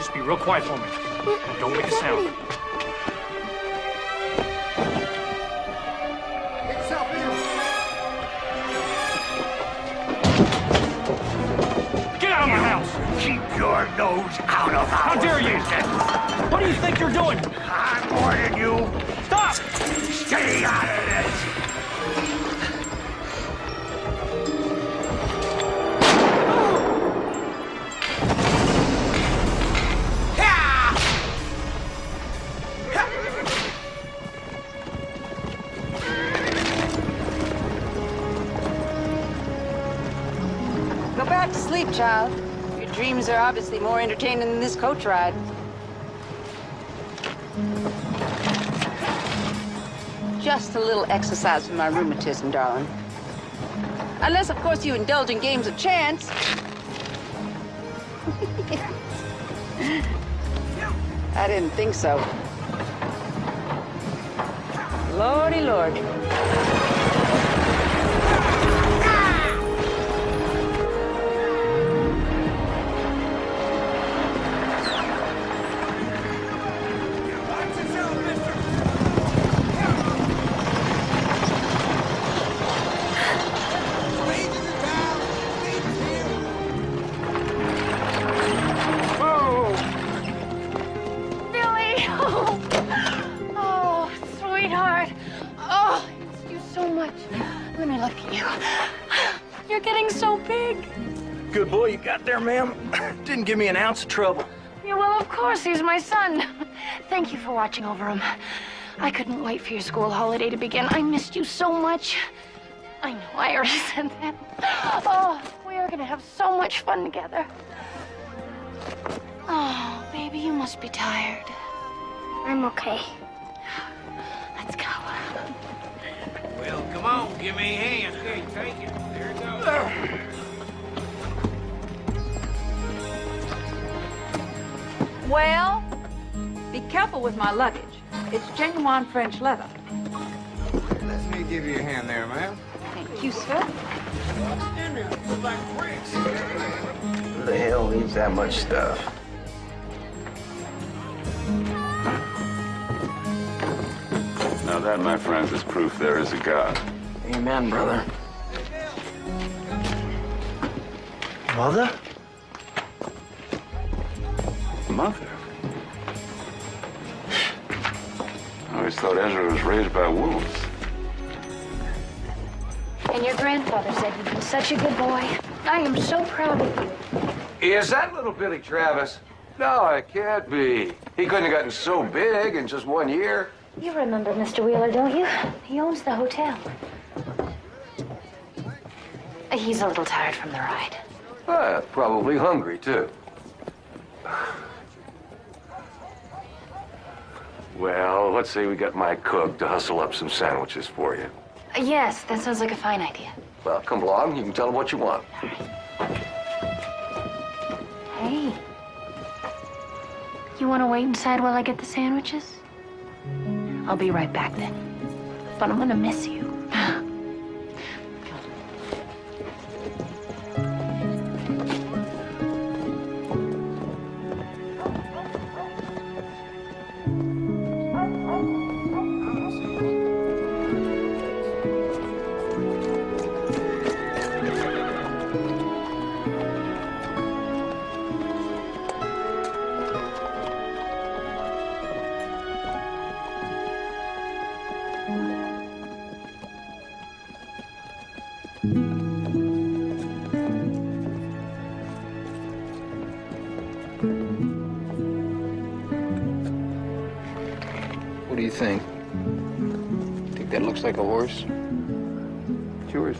Just be real quiet for me. Don't make a sound. Get out of my house! Keep your nose out of our How dare you? What do you think you're doing? I'm warning you. Stop! Stay out of this. Go back to sleep, child. Your dreams are obviously more entertaining than this coach ride. Just a little exercise for my rheumatism, darling. Unless, of course, you indulge in games of chance. I didn't think so. Lordy, Lord. You're getting so big. Good boy you got there, ma'am. Didn't give me an ounce of trouble. Yeah, well, of course, he's my son. Thank you for watching over him. I couldn't wait for your school holiday to begin. I missed you so much. I know, I already said that. Oh, we are gonna have so much fun together. Oh, baby, you must be tired. I'm okay. Let's go. Well, come on, give me a hand. Okay, take it. There it goes. Well, be careful with my luggage. It's genuine French leather. Let me give you a hand there, ma'am. Thank you, sir. Who the hell needs that much stuff? Now that, my friends, is proof there is a God. Amen, brother. Mother? Mother? I always thought Ezra was raised by wolves. And your grandfather said you've been such a good boy. I am so proud of you. Is that little Billy Travis? No, it can't be. He couldn't have gotten so big in just 1 year. You remember Mr. Wheeler, don't you? He owns the hotel. He's a little tired from the ride. Probably hungry, too. Well, let's say we got my cook to hustle up some sandwiches for you. Yes, that sounds like a fine idea. Well, come along. You can tell him what you want. Hey. You want to wait inside while I get the sandwiches? I'll be right back then. But I'm gonna miss you. What do you think? Think that looks like a horse? It's yours.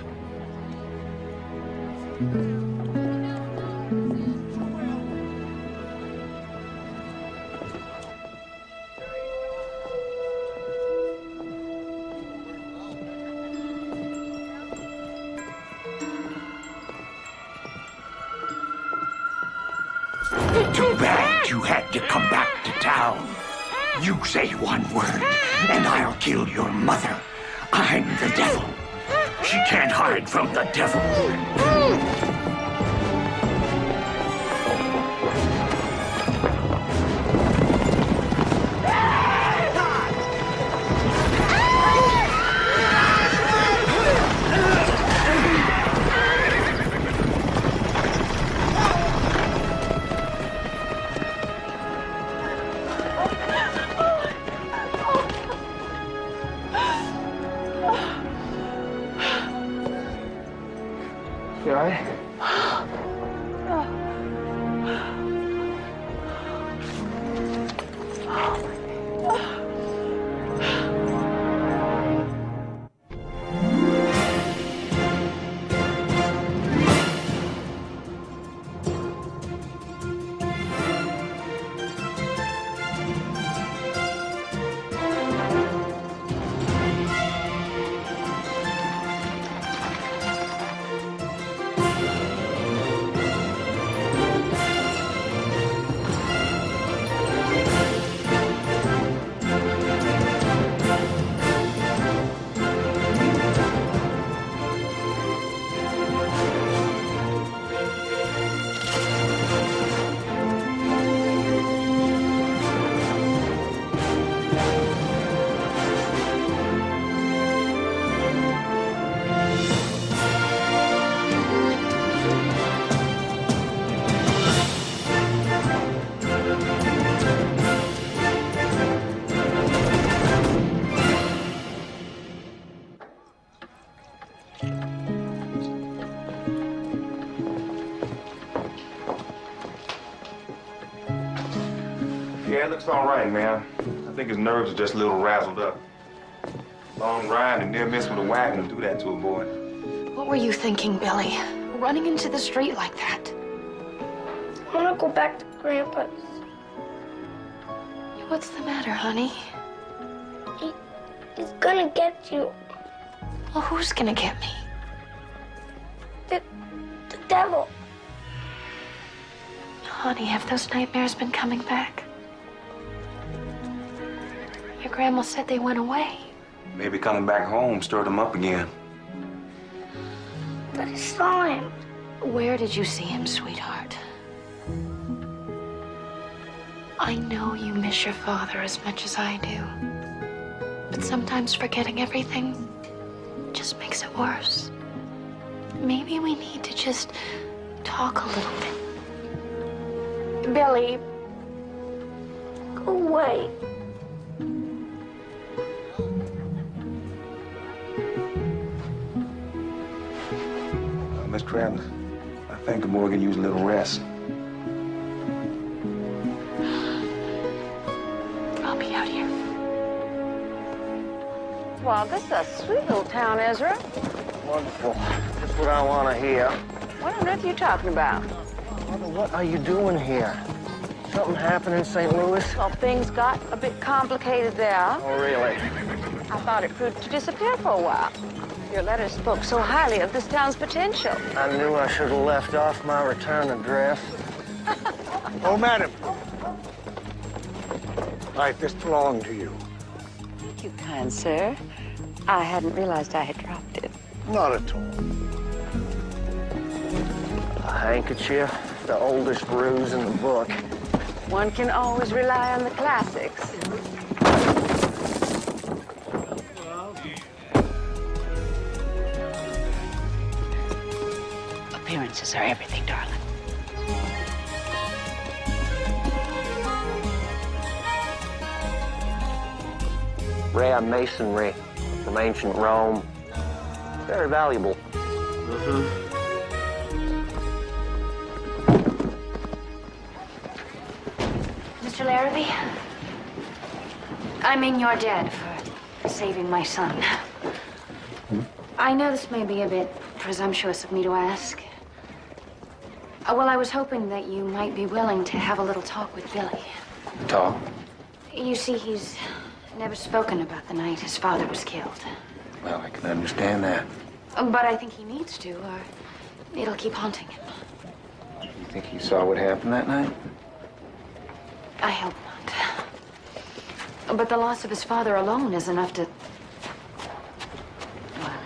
Too bad you had to come back to town. You say one word, and I'll kill your mother. I'm the devil. She can't hide from the devil. You all right? Yeah, it looks all right, man. I think his nerves are just a little razzled up. Long ride and near miss with a wagon will do that to a boy. What were you thinking, Billy? Running into the street like that? I want to go back to Grandpa's. What's the matter, honey? He's gonna get you. Well, who's gonna get me? The devil. Honey, have those nightmares been coming back? Your grandma said they went away. Maybe coming back home stirred him up again. But I saw him. Where did you see him, sweetheart? I know you miss your father as much as I do. But sometimes forgetting everything just makes it worse. Maybe we need to just talk a little bit. Billy. Go away. Miss Travis, I think the boy could use a little rest. I'll be out here. Well, this is a sweet little town, Ezra. Wonderful. Just what I want to hear. What on earth are you talking about? Mother, what are you doing here? Something happened in St. Louis? Well, things got a bit complicated there. Oh, really? I thought it proved to disappear for a while. Your letter spoke so highly of this town's potential. I knew I should have left off my return address. Oh, madam. Life, this belonged to you. Thank you, kind sir. I hadn't realized I had dropped it. Not at all. A handkerchief, the oldest ruse in the book. One can always rely on the classics. Appearances are everything, darling. Rare masonry from ancient Rome. Very valuable. Mr. Larrabee, I mean your dad for saving my son. I know this may be a bit presumptuous of me to ask. Well, I was hoping that you might be willing to have a little talk with Billy. Talk? You see, he's never spoken about the night his father was killed. Well, I can understand that. But I think he needs to, or it'll keep haunting him. You think he saw what happened that night? I hope not. But the loss of his father alone is enough to... Well,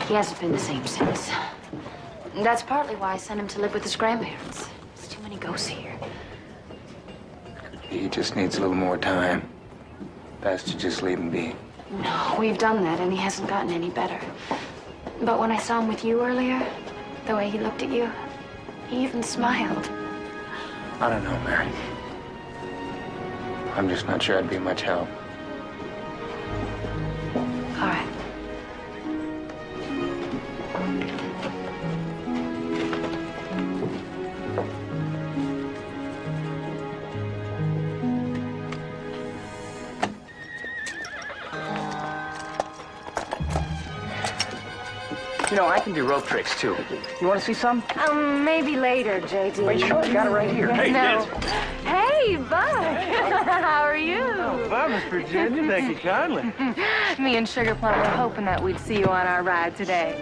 he hasn't been the same since. That's partly why I sent him to live with his grandparents. There's too many ghosts here. He just needs a little more time. Best to just leave him be. No, we've done that, and he hasn't gotten any better. But when I saw him with you earlier, the way he looked at you, he even smiled. I don't know, Mary. I'm just not sure I'd be much help. All You know, I can do rope tricks, too. You want to see some? Maybe later, JD. Wait, sure, you got it right here. Hey, no. Hey, Bud. How are you? Oh, Bud, Miss Virginia, thank you kindly. Me and Sugar Plum were hoping that we'd see you on our ride today.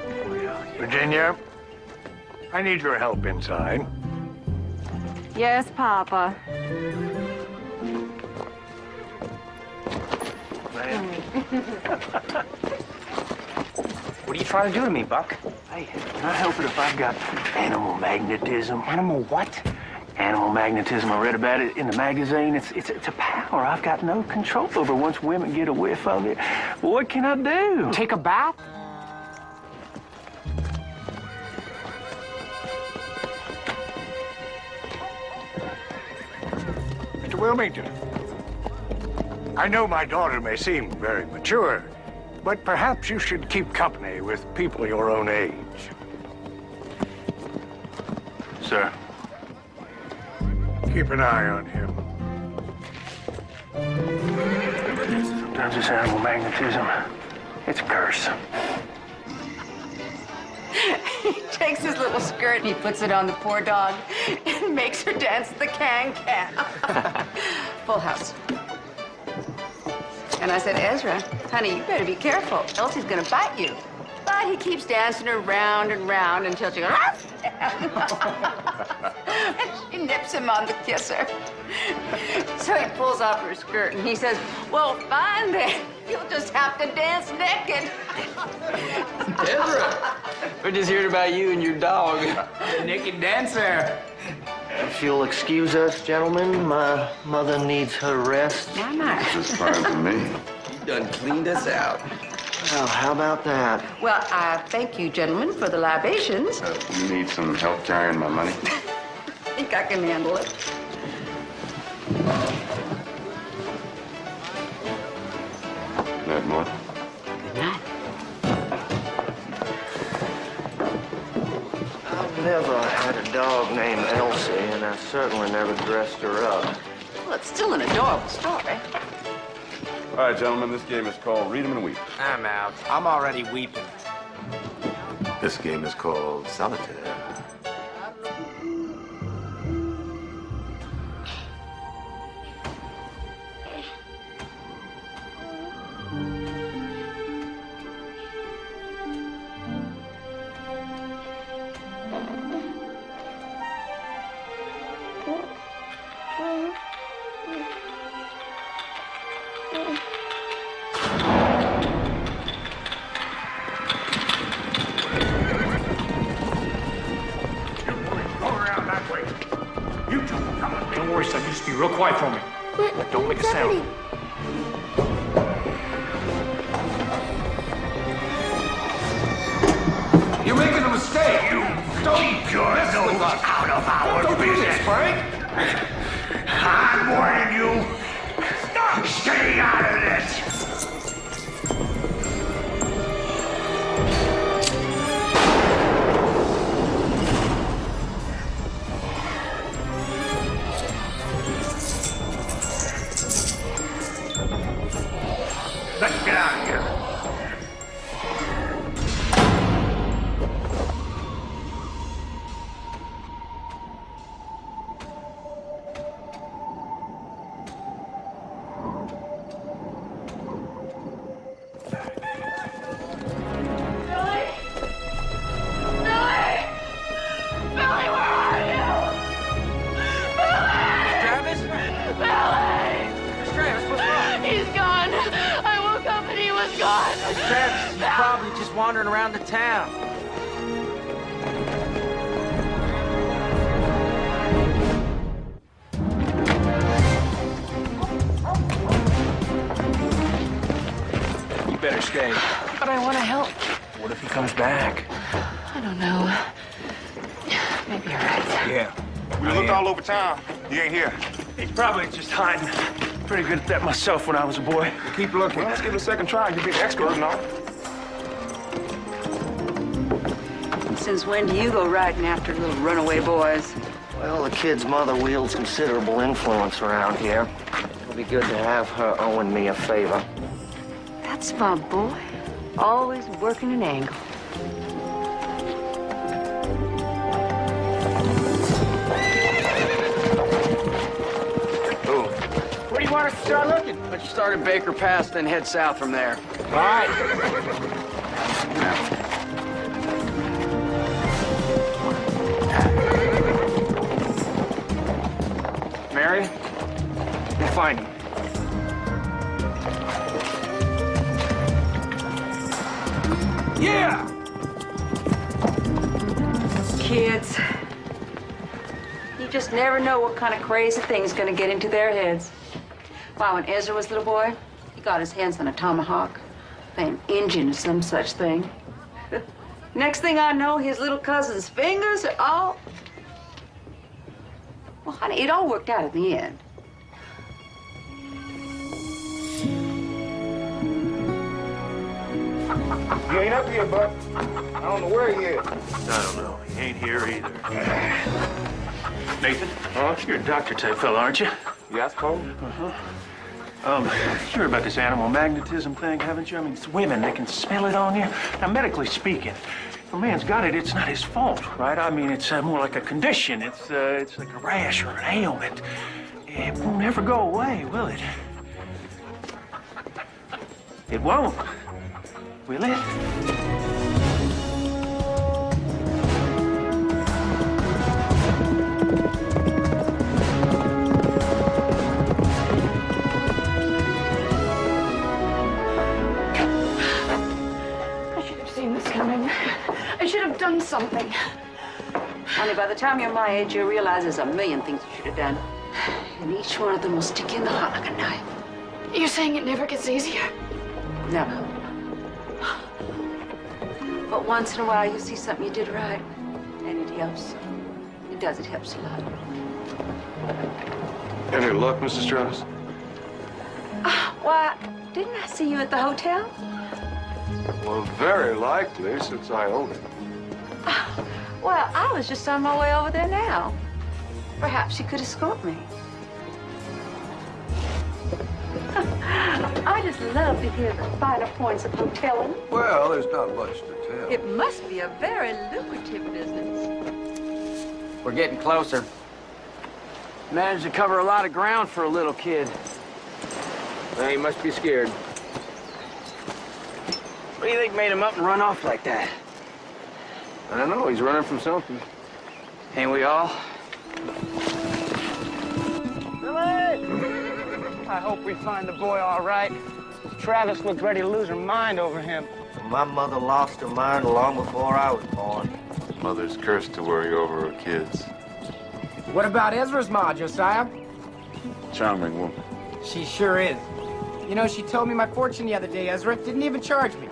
Virginia, I need your help inside. Yes, Papa. What are you trying to do to me, Buck? Hey, can I help it if I've got animal magnetism? Animal what? Animal magnetism. I read about it in the magazine. It's a power I've got no control over once women get a whiff of it. Well, what can I do? Take a bath? Mr. Wilmington, I know my daughter may seem very mature, but perhaps you should keep company with people your own age. Sir. Keep an eye on him. Sometimes this animal magnetism, it's a curse. He takes his little skirt and he puts it on the poor dog and makes her dance the can-can. Full house. And I said, Ezra, honey, you better be careful, else he's gonna bite you. But he keeps dancing her round and round until she goes, and she nips him on the kisser. So he pulls off her skirt and he says, well, fine then. You'll just have to dance naked. Ezra, we're just hearing about you and your dog, the naked dancer. If you'll excuse us, gentlemen, my mother needs her rest. Why not? Just fine with me. You done cleaned us out. Well, how about that? Well, I thank you, gentlemen, for the libations. You need some help carrying my money? I think I can handle it. That more? Good night. I've never had a dog named Elsie, and I certainly never dressed her up. Well, it's still an adorable story. All right, gentlemen, this game is called Read 'em and Weep. I'm out. I'm already weeping. This game is called Solitaire. Don't worry, son. You just be real quiet for me. Don't make a sound. You're making a mistake. You don't keep your nose out of our business, Frank. I'm warning you. Stay out of this. Let's get out of here. Travis is probably just wandering around the town. You better stay. But I want to help. What if he comes back? I don't know. Maybe you're right. Yeah. We looked all over town. You ain't here. He's probably just hiding. Pretty good at that myself when I was a boy. Keep looking. Well, let's give it a second try. You'll be the expert and all. Since when do you go riding after little runaway boys? Well, the kid's mother wields considerable influence around here. It'll be good to have her owing me a favor. That's my boy. Always working an angle. want us to start looking? Let's start at Baker Pass, then head south from there. All right. Mary, we'll find him. Yeah! Kids, you just never know what kind of crazy thing's gonna get into their heads. Wow, when Ezra was a little boy, he got his hands on a tomahawk, an engine or some such thing. Next thing I know, his little cousin's fingers are all... Well, honey, it all worked out in the end. He ain't up here, bud. I don't know where he is. I don't know. He ain't here either. Nathan? Huh? You're a doctor type fella, aren't you? Yeah, I suppose. You heard about this animal magnetism thing, haven't you? I mean, it's women, they can smell it on you. Now, medically speaking, if a man's got it, it's not his fault, right? I mean, it's more like a condition. It's like a rash or an ailment. It won't ever go away, will it? It won't, will it? I should have done something. Honey, by the time you're my age, you'll realize there's a million things you should have done. And each one of them will stick you in the heart like a knife. You're saying it never gets easier? Never. But once in a while, you see something you did right, and it helps. It does. It helps a lot. Any luck, Mrs. Strauss? Why, didn't I see you at the hotel? Well, very likely, since I own it. Well, I was just on my way over there now. Perhaps you could escort me. I just love to hear the finer points of hoteling. Well, there's not much to tell. It must be a very lucrative business. We're getting closer. Managed to cover a lot of ground for a little kid. Well, he must be scared. What do you think made him up and run off like that? I don't know. He's running from something. Ain't we all? Billy! I hope we find the boy all right. Travis looked ready to lose her mind over him. My mother lost her mind long before I was born. Mother's cursed to worry over her kids. What about Ezra's ma, Josiah? Charming woman. She sure is. You know, she told me my fortune the other day, Ezra. Didn't even charge me.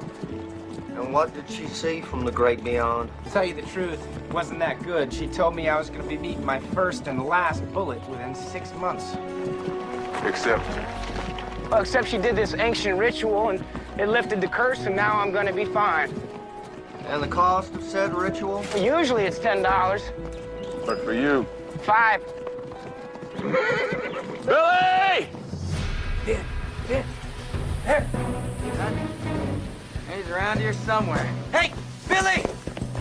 And what did she see from the great beyond? To tell you the truth, it wasn't that good. She told me I was going to be meeting my first and last bullet within 6 months. Except... Well, except she did this ancient ritual, and it lifted the curse, and now I'm going to be fine. And the cost of said ritual? Well, usually it's $10. But for you... 5. Billy! Here. He's around here somewhere. Hey, Billy!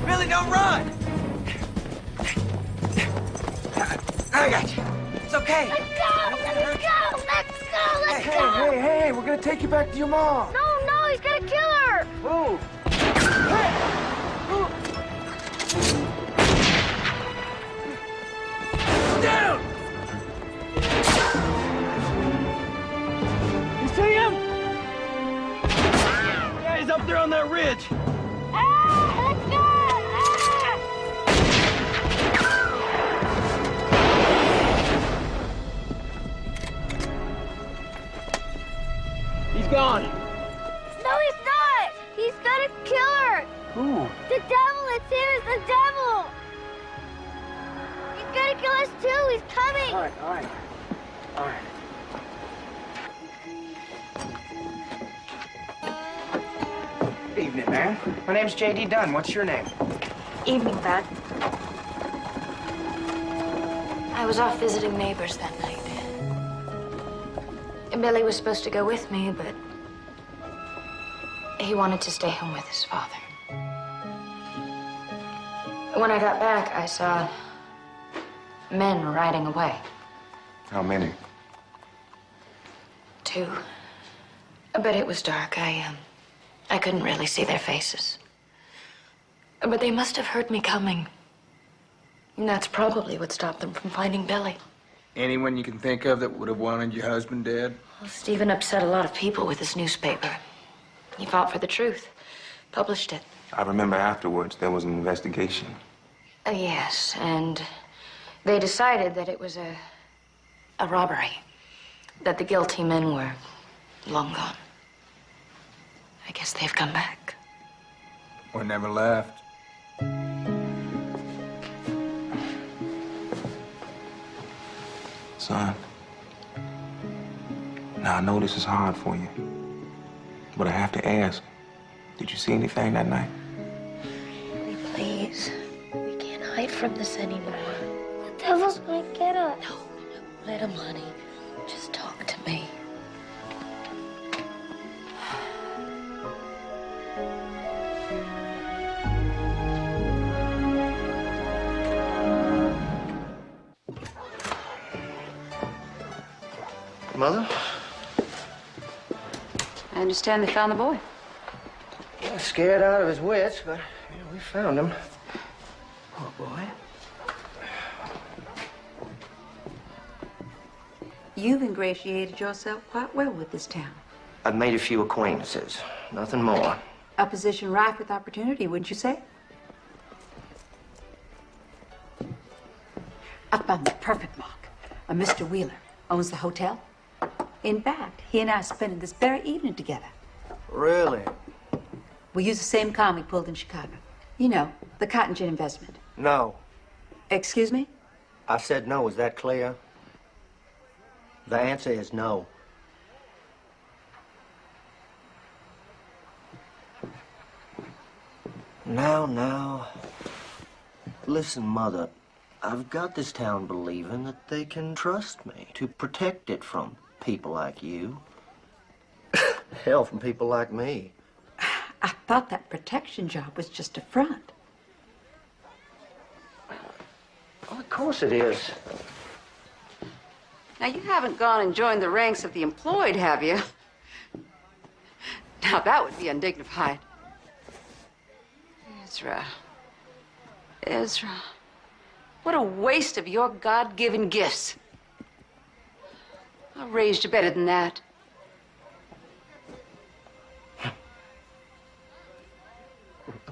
Billy, don't run! I got you. It's okay. Let's go! Hey, we're gonna take you back to your mom. No, he's gonna kill her! Ooh. Down! You see him? Yeah, he's up there on that ridge. Let's go! He's gone. No, he's not! He's gonna kill her! Who? The devil! It's him! It's the devil! He's gonna kill us too! He's coming! All right. Evening, man. My name's J.D. Dunn. What's your name? Evening, Dad. I was off visiting neighbors that night. Billy was supposed to go with me, but he wanted to stay home with his father. When I got back, I saw men riding away. How many? too. But it was dark. I couldn't really see their faces. But they must have heard me coming. And that's probably what stopped them from finding Billy. Anyone you can think of that would have wanted your husband dead? Well, Stephen upset a lot of people with his newspaper. He fought for the truth, published it. I remember afterwards there was an investigation. Yes, and they decided that it was a robbery, that the guilty men were long gone. I guess they've come back. Or never left. Son, now I know this is hard for you, but I have to ask, did you see anything that night? Please, we can't hide from this anymore. The devil's gonna get us. No, let him, honey. Just talk to me. Mother? I understand they found the boy. Yeah, scared out of his wits, but we found him. Poor boy. You've ingratiated yourself quite well with this town. I've made a few acquaintances, nothing more. A position rife with opportunity, wouldn't you say? I found the perfect mark. A Mr. Wheeler owns the hotel. In fact, he and I are spending this very evening together. Really? We use the same con we pulled in Chicago. You know, the cotton gin investment. No. Excuse me? I said no. Is that clear? The answer is no. Now. Listen, Mother. I've got this town believing that they can trust me to protect it from people like you. Hell, from people like me. I thought that protection job was just a front. Well, of course it is. Now, you haven't gone and joined the ranks of the employed, have you? Now, that would be undignified. Ezra. What a waste of your God-given gifts. I raised you better than that.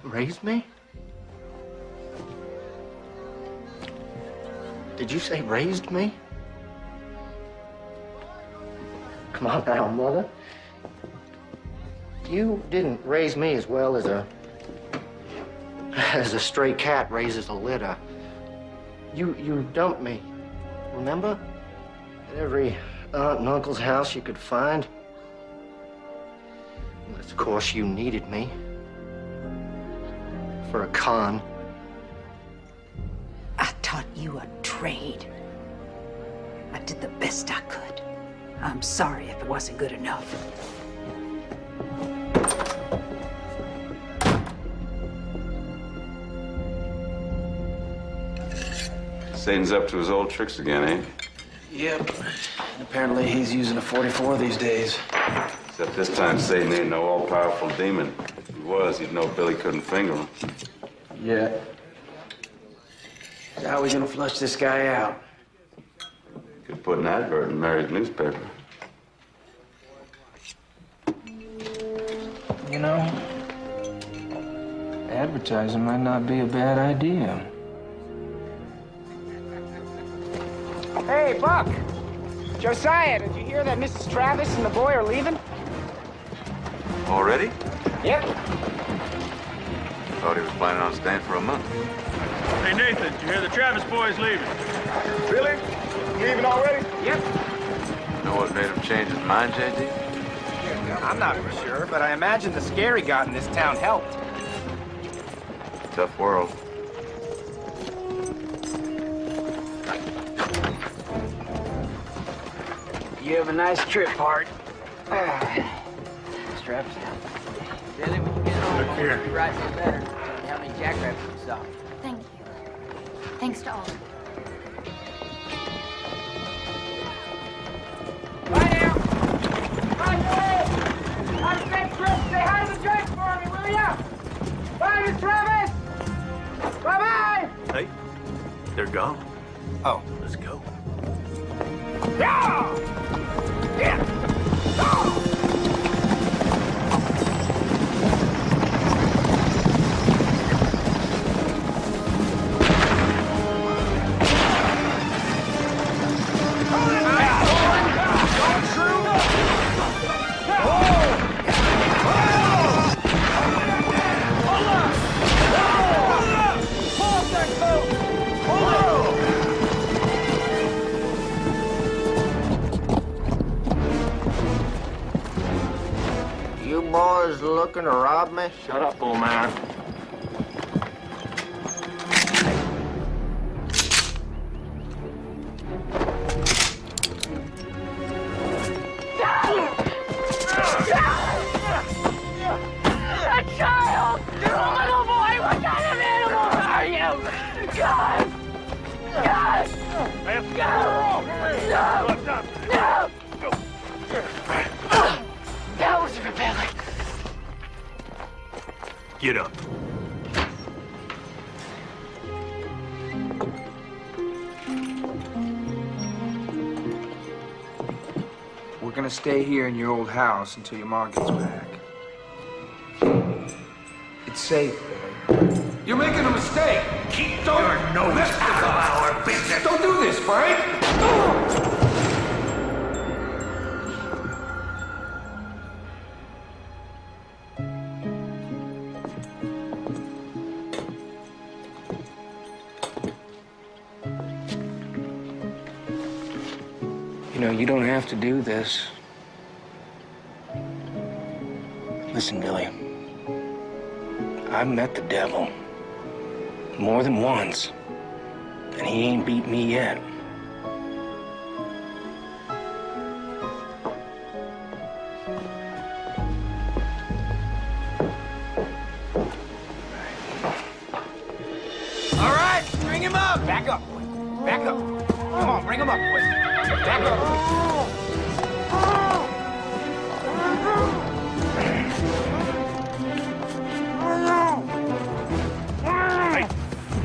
Raised me? Did you say raised me? Come on now, Mother. You didn't raise me as well as a stray cat raises a litter. You dumped me, remember? At every aunt and uncle's house you could find. Unless, of course, you needed me. For a con. I taught you a trade. I did the best I could. I'm sorry if it wasn't good enough. Satan's up to his old tricks again, eh? Yep. Apparently he's using a 44 these days. Except this time Satan ain't no all-powerful demon. If he was, he'd know Billy couldn't finger him. Yeah. So how are we gonna flush this guy out? Could put an advert in Mary's newspaper. You know, advertising might not be a bad idea. Hey, Buck! Josiah, did you hear that Mrs. Travis and the boy are leaving? Already? Yep. Thought he was planning on staying for a month. Hey, Nathan, did you hear the Travis boy's leaving? Really? Leaving already? Yep. Know what made him change his mind, J.D.? I'm not for sure, but I imagine the scare he got in this town helped. Tough world. You have a nice trip, Hart. Straps down. Billy, when you get home, Look here. I'll be right here better. How many jackrabbits you saw? Thank you. Thanks to all. Bye now. go. Oh. Let's go. Yeah! Yeah! Oh! You boys looking to rob me? Shut up, old man. A child! Little boy, what kind of animal are you? God! God! God! No! No! That was rebellion. Get up. We're gonna stay here in your old house until your mom gets back. It's safe, Billy. You're making a mistake. Keep your nose out of our business. Don't do this, Frank! You know, you don't have to do this. Listen, Billy. I've met the devil more than once, and he ain't beat me yet. All right, bring him up. Back up, boy. Back up. Come on, bring him up, boy. Back up.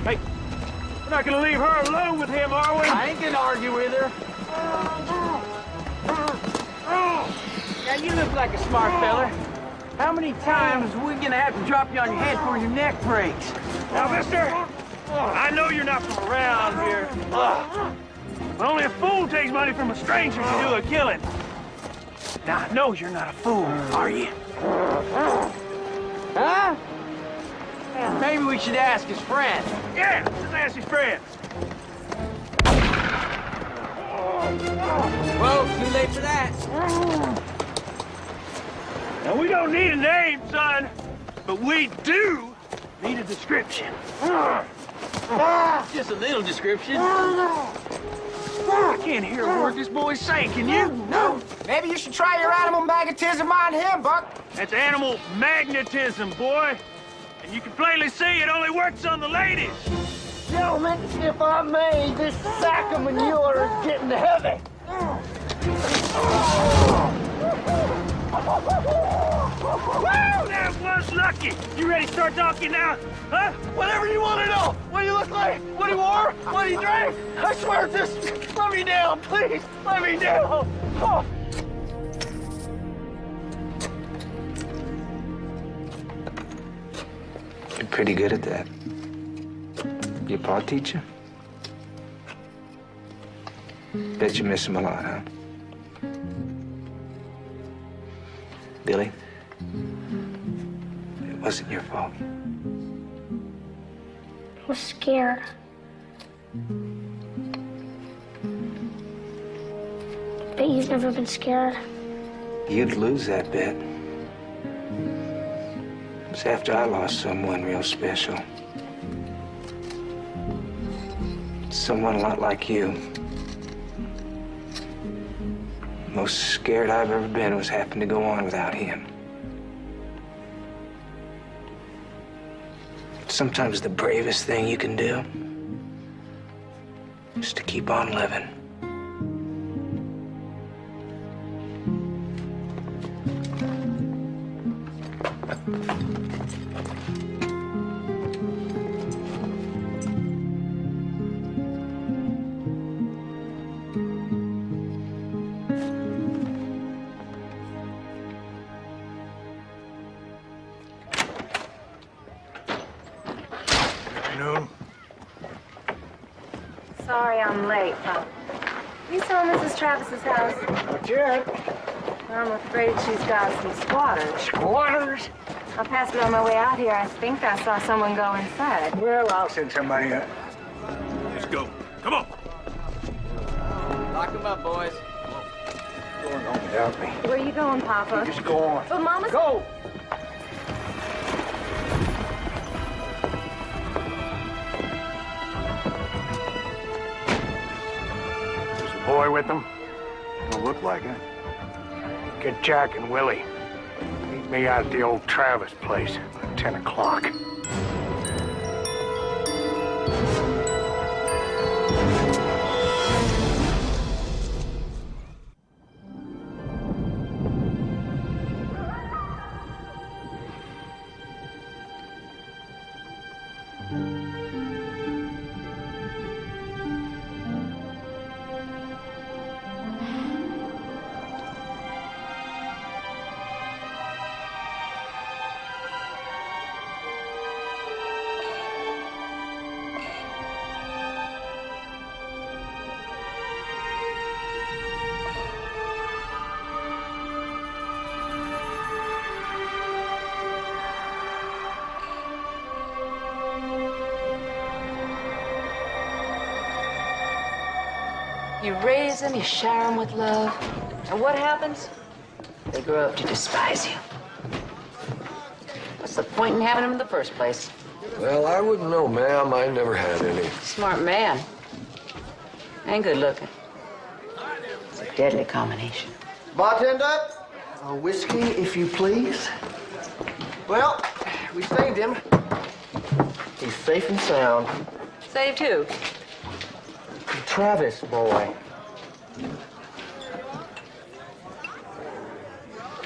Hey, we're not gonna leave her alone with him, are we? I ain't gonna argue with her. Now, you look like a smart fella. How many times are we gonna have to drop you on your head before your neck breaks? Now, mister, I know you're not from around here. But only a fool takes money from a stranger to do a killing. Now, I know you're not a fool, are you? Huh? Maybe we should ask his friend. Yeah, just ask his friend. Well, too late for that. Now, we don't need a name, son, but we do need a description. Just a little description. I can't hear a word this boy's saying, can you? No. Maybe you should try your animal magnetism on him, Buck. That's animal magnetism, boy. And you can plainly see it only works on the ladies. Gentlemen, if I may, this sack of manure is getting heavy. Woo! That was lucky. You ready to start talking now? Huh? Whatever you want to know. What he looked like, what he wore, what he drank. I swear, just let me down, please. Let me down. Oh. You're pretty good at that. Your pa teach you? Bet you miss him a lot, huh? Billy, it wasn't your fault. I was scared. Bet you've never been scared. You'd lose that bet. It was after I lost someone real special. Someone a lot like you. Most scared I've ever been was having to go on without him. Sometimes the bravest thing you can do is to keep on living. afternoon. Sorry I'm late, Pop. You saw Mrs. Travis's house? Not yet. I'm afraid she's got some squatters. Squatters? I passed it on my way out here. I think I saw someone go inside. Well, I'll send somebody up. Let's go. Come on. Lock them up, boys. Going on without me. Where are you going, Papa? Just go on. But Mama's... Go! There's a boy with them. Don't look like it. Get Jack and Willie. Meet me out at the old Travis place at 10 o'clock. You raise them, you shower them with love. And what happens? They grow up to despise you. What's the point in having them in the first place? Well, I wouldn't know, ma'am. I never had any. Smart man. And good looking. It's a deadly combination. Bartender, a whiskey, if you please. Well, we saved him. He's safe and sound. Saved who? The Travis boy.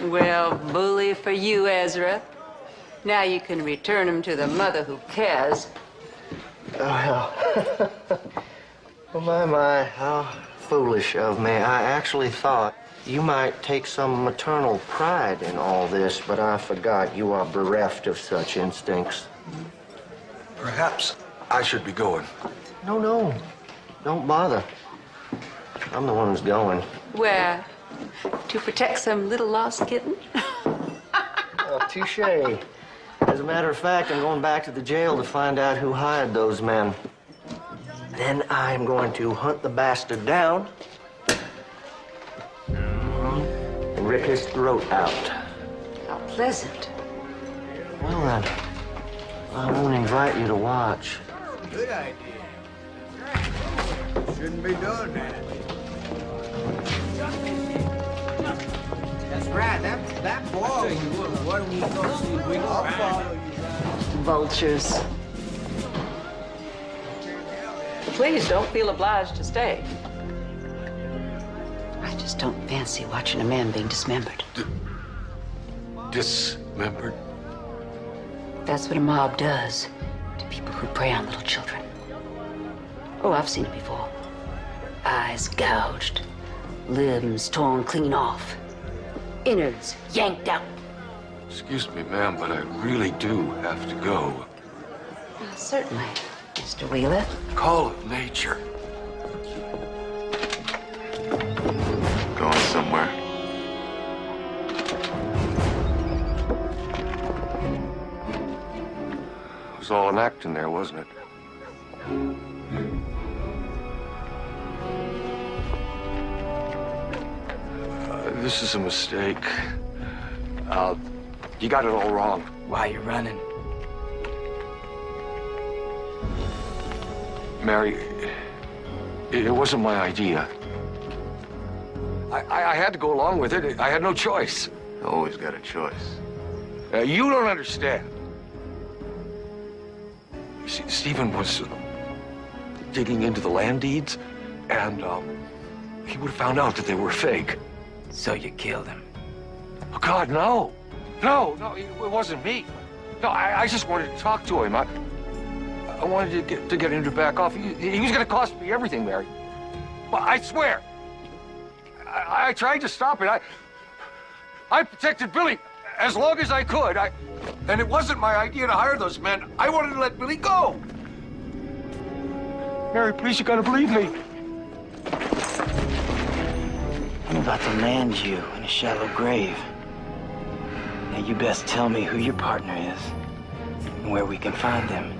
Well, bully for you, Ezra. Now you can return him to the mother who cares. Oh, my, how foolish of me. I actually thought you might take some maternal pride in all this, but I forgot you are bereft of such instincts. Perhaps I should be going. No. Don't bother. I'm the one who's going. Where? To protect some little lost kitten? Touche. As a matter of fact, I'm going back to the jail to find out who hired those men. Then I'm going to hunt the bastard down and rip his throat out. How pleasant. Well, then, I won't invite you to watch. Good idea. Shouldn't be doing that. That's right. That boy. What do we go see? We go follow you. Vultures. Please don't feel obliged to stay. I just don't fancy watching a man being dismembered. Dismembered? That's what a mob does to people who prey on little children. Oh, I've seen it before. Eyes gouged, limbs torn clean off, innards yanked out. Excuse me, ma'am, but I really do have to go. Certainly, Mr. Wheeler. Call of nature. Going somewhere? It was all an act in there, wasn't it? This is a mistake. You got it all wrong. Why you running? Mary, it wasn't my idea. I had to go along with it. I had no choice. Always got a choice. You don't understand. You see, Stephen was digging into the land deeds, and he would have found out that they were fake. So you killed him? Oh, God, no. No, it wasn't me. No, I just wanted to talk to him. I wanted to get him to back off. He was going to cost me everything, Mary. But I swear, I tried to stop it. I protected Billy as long as I could. And it wasn't my idea to hire those men. I wanted to let Billy go. Mary, please, you gotta believe me. I'm about to land you in a shallow grave. Now you best tell me who your partner is and where we can find him.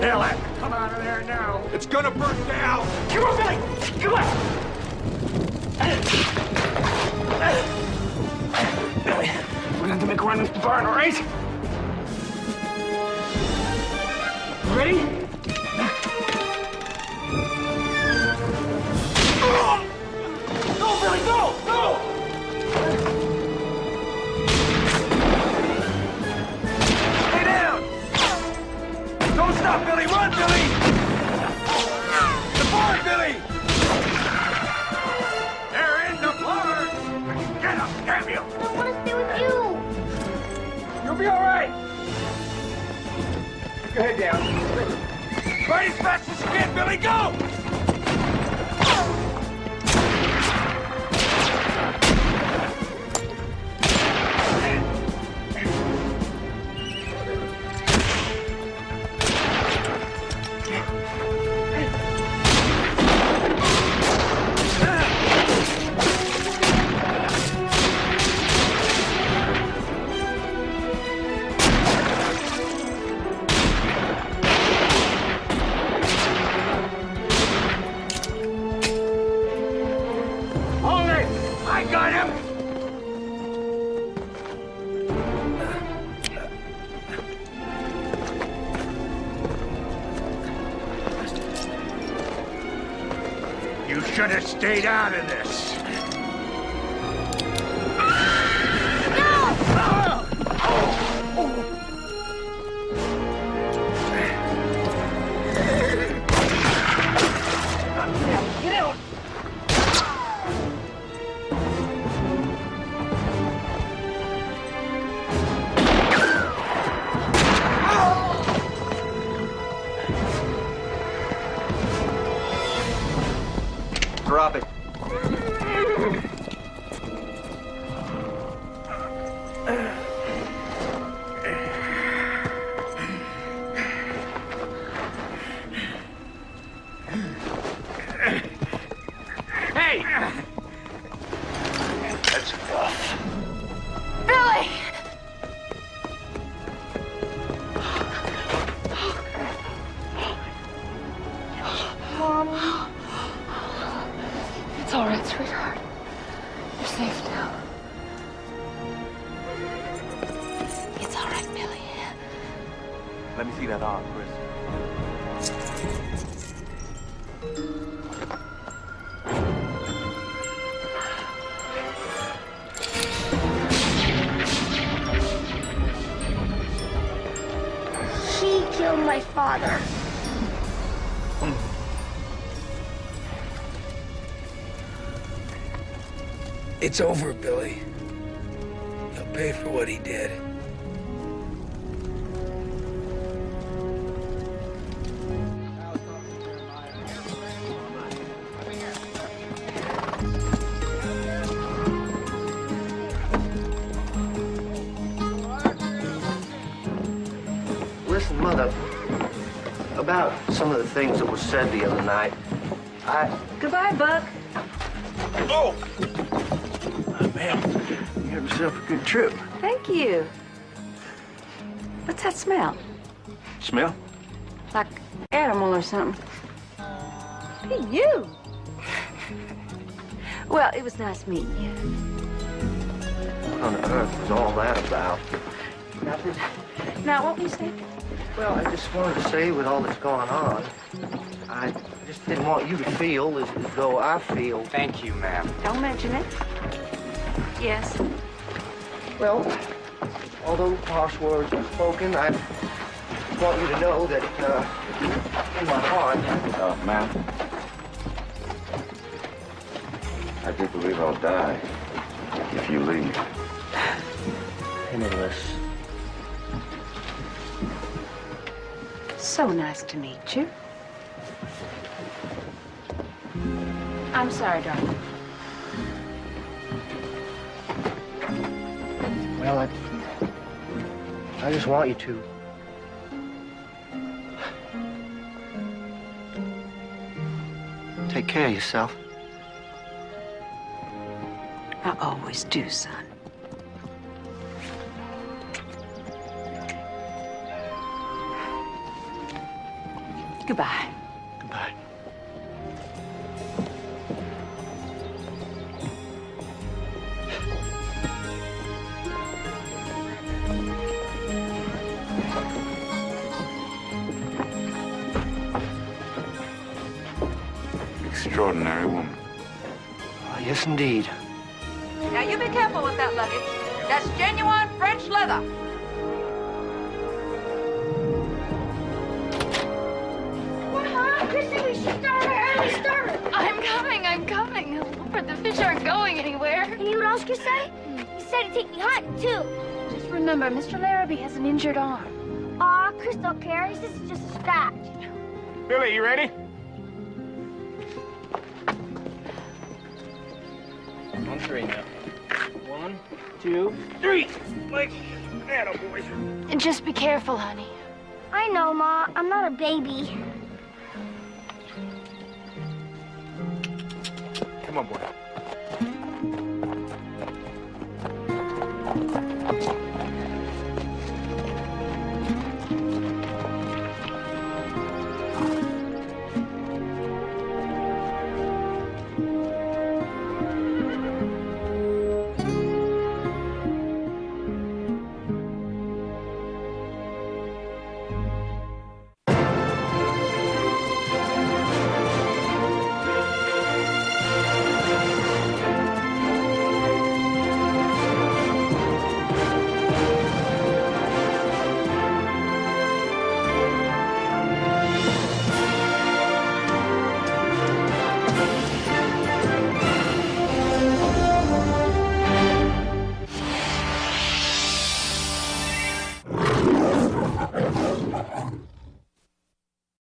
They'll have to come out of there now. It's gonna burn down. Come on, Billy! Come on! Billy, we're gonna have to make a run with the barn, all right? Ready? Go, Billy, go! Go! Stay down! Don't stop, Billy! Run, Billy! The barn, Billy! They're in the barn! Get up, damn you! I want to stay with you. You'll be all right! Put your head down. Right as fast as you can, Billy, go! I got him! You should have stayed out of this. Get out! Drop it. Hey! That's rough. Billy! Mom. It's all right, sweetheart. You're safe now. It's all right, Billy. Let me see that arm, Chris. She killed my father. It's over, Billy. He'll pay for what he did. Listen, Mother, about some of the things that were said the other night, Goodbye, Buck. Oh! Man, you have yourself a good trip. Thank you. What's that smell? Smell? Like animal or something. Hey, you. Well, it was nice meeting you. what on earth was all that about? Nothing. Now, what were you saying? Well, I just wanted to say, with all that's going on, I just didn't want you to feel as though I feel. Thank you, ma'am. Don't mention it. Yes. Well, although harsh words are spoken, I want you to know that in my heart... Ma'am? I do believe I'll die if you leave. Penniless. So nice to meet you. I'm sorry, darling. Well, I just want you to. Take care of yourself. I always do, son. Goodbye. Goodbye. Extraordinary woman. Yes, indeed. Now, you be careful with that luggage. That's genuine French leather. I'm coming. But the fish aren't going anywhere. And you know what else you say? He said he'd take me hunting, too. Just remember, Mr. Larrabee has an injured arm. Aw, Chris don't care. This is just a scratch. Billy, you ready? On three now. 1, 2, 3. Like that, oh boy. And just be careful, honey. I know, Ma. I'm not a baby. Come on, boy.